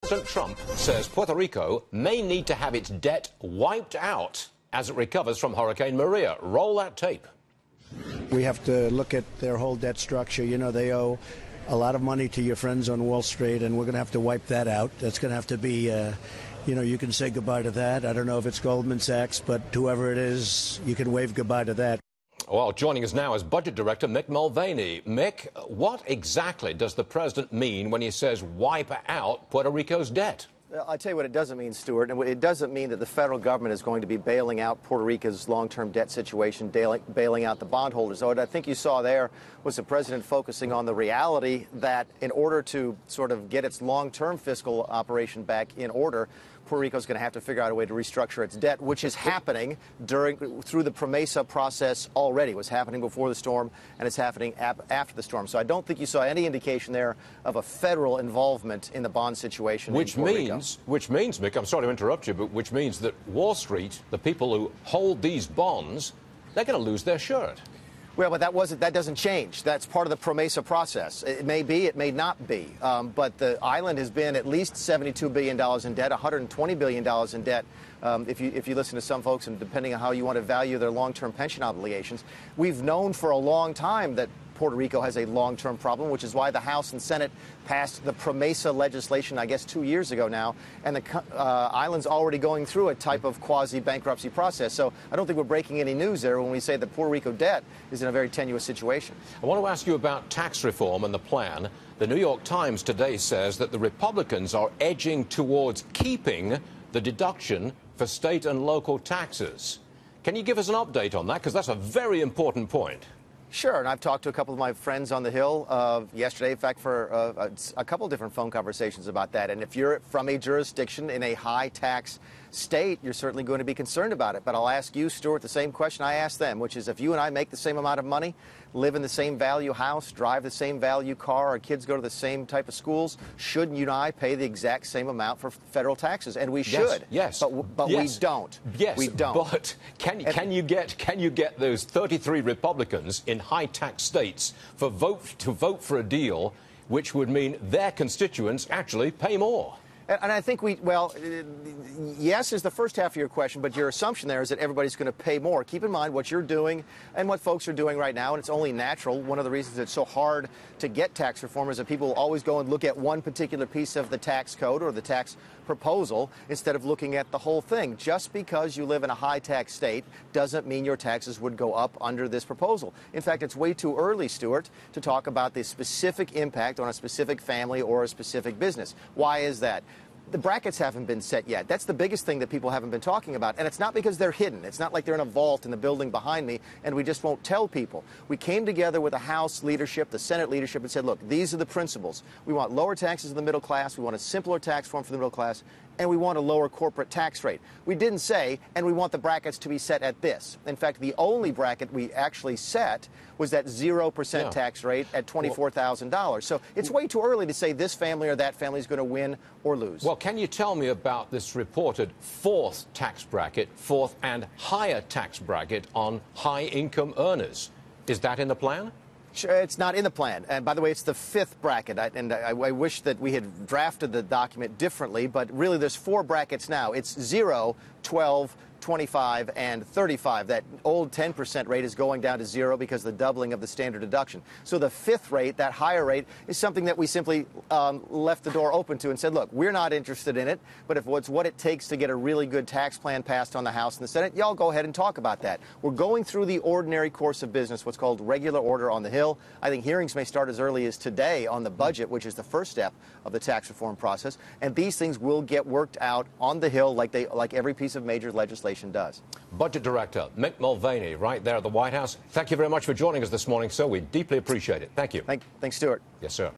President Trump says Puerto Rico may need to have its debt wiped out as it recovers from Hurricane Maria. Roll that tape. We have to look at their whole debt structure. You know, they owe a lot of money to your friends on Wall Street, and we're going to have to wipe that out. That's going to have to be, you know, you can say goodbye to that. I don't know if it's Goldman Sachs, but whoever it is, you can wave goodbye to that. Well, joining us now is Budget Director Mick Mulvaney. Mick, what exactly does the president mean when he says wipe out Puerto Rico's debt? I'll tell you what it doesn't mean, Stuart. And it doesn't mean that the federal government is going to be bailing out Puerto Rico's long-term debt situation, bailing out the bondholders. What I think you saw there was the president focusing on the reality that in order to sort of get its long-term fiscal operation back in order, Puerto Rico is going to have to figure out a way to restructure its debt, which is happening through the PROMESA process already. It was happening before the storm, and it's happening after the storm. So I don't think you saw any indication there of a federal involvement in the bond situation in Puerto Rico. Which means, Mick, I'm sorry to interrupt you, but which means that Wall Street, the people who hold these bonds, they're going to lose their shirt. Well, but that doesn't change. That's part of the PROMESA process. It may be, it may not be. But the island has been at least $72 billion in debt, $120 billion in debt. If you listen to some folks, and depending on how you want to value their long-term pension obligations, we've known for a long time that Puerto Rico has a long-term problem, which is why the House and Senate passed the PROMESA legislation, I guess, 2 years ago now, and the island's already going through a type of quasi-bankruptcy process. So I don't think we're breaking any news there when we say that Puerto Rico debt is in a very tenuous situation. I want to ask you about tax reform and the plan. The New York Times today says that the Republicans are edging towards keeping the deduction for state and local taxes. Can you give us an update on that? Because that's a very important point. Sure, and I've talked to a couple of my friends on the Hill yesterday, in fact, for a couple of different phone conversations about that. And if you're from a jurisdiction in a high-tax state, you're certainly going to be concerned about it. But I'll ask you, Stuart, the same question I asked them, which is if you and I make the same amount of money, live in the same value house, drive the same value car, our kids go to the same type of schools, shouldn't you and I pay the exact same amount for federal taxes? And we should. Yes. But yes. we don't. Yes. We don't. But can you get those 33 Republicans in high-tax states to vote for a deal which would mean their constituents actually pay more? And I think yes is the first half of your question, but your assumption there is that everybody's going to pay more. Keep in mind what you're doing and what folks are doing right now, and it's only natural. One of the reasons it's so hard to get tax reform is that people will always go and look at one particular piece of the tax code or the tax proposal instead of looking at the whole thing. Just because you live in a high-tax state doesn't mean your taxes would go up under this proposal. In fact, it's way too early, Stuart, to talk about the specific impact on a specific family or a specific business. Why is that? The brackets haven't been set yet. That's the biggest thing that people haven't been talking about. And it's not because they're hidden. It's not like they're in a vault in the building behind me and we just won't tell people. We came together with the House leadership, the Senate leadership, and said, look, these are the principles. We want lower taxes in the middle class. We want a simpler tax form for the middle class. And we want a lower corporate tax rate. We didn't say, and we want the brackets to be set at this. In fact, the only bracket we actually set was that 0% tax rate at $24,000. So it's way too early to say this family or that family is going to win or lose. Well, can you tell me about this reported fourth and higher tax bracket on high-income earners? Is that in the plan? It's not in the plan. And by the way, it's the fifth bracket. I wish that we had drafted the document differently, but really there's four brackets now. It's 0, 12, 25, and 35. That old 10% rate is going down to 0 because of the doubling of the standard deduction. So the fifth rate, that higher rate, is something that we simply left the door open to and said, look, we're not interested in it, but if it's what it takes to get a really good tax plan passed on the House and the Senate, y'all go ahead and talk about that. We're going through the ordinary course of business, what's called regular order on the Hill. I think hearings may start as early as today on the budget, which is the first step of the tax reform process, and these things will get worked out on the Hill like every piece of major legislation does. Budget Director Mick Mulvaney, right there at the White House. Thank you very much for joining us this morning, sir. We deeply appreciate it. Thank you. Thanks, Stuart. Yes, sir.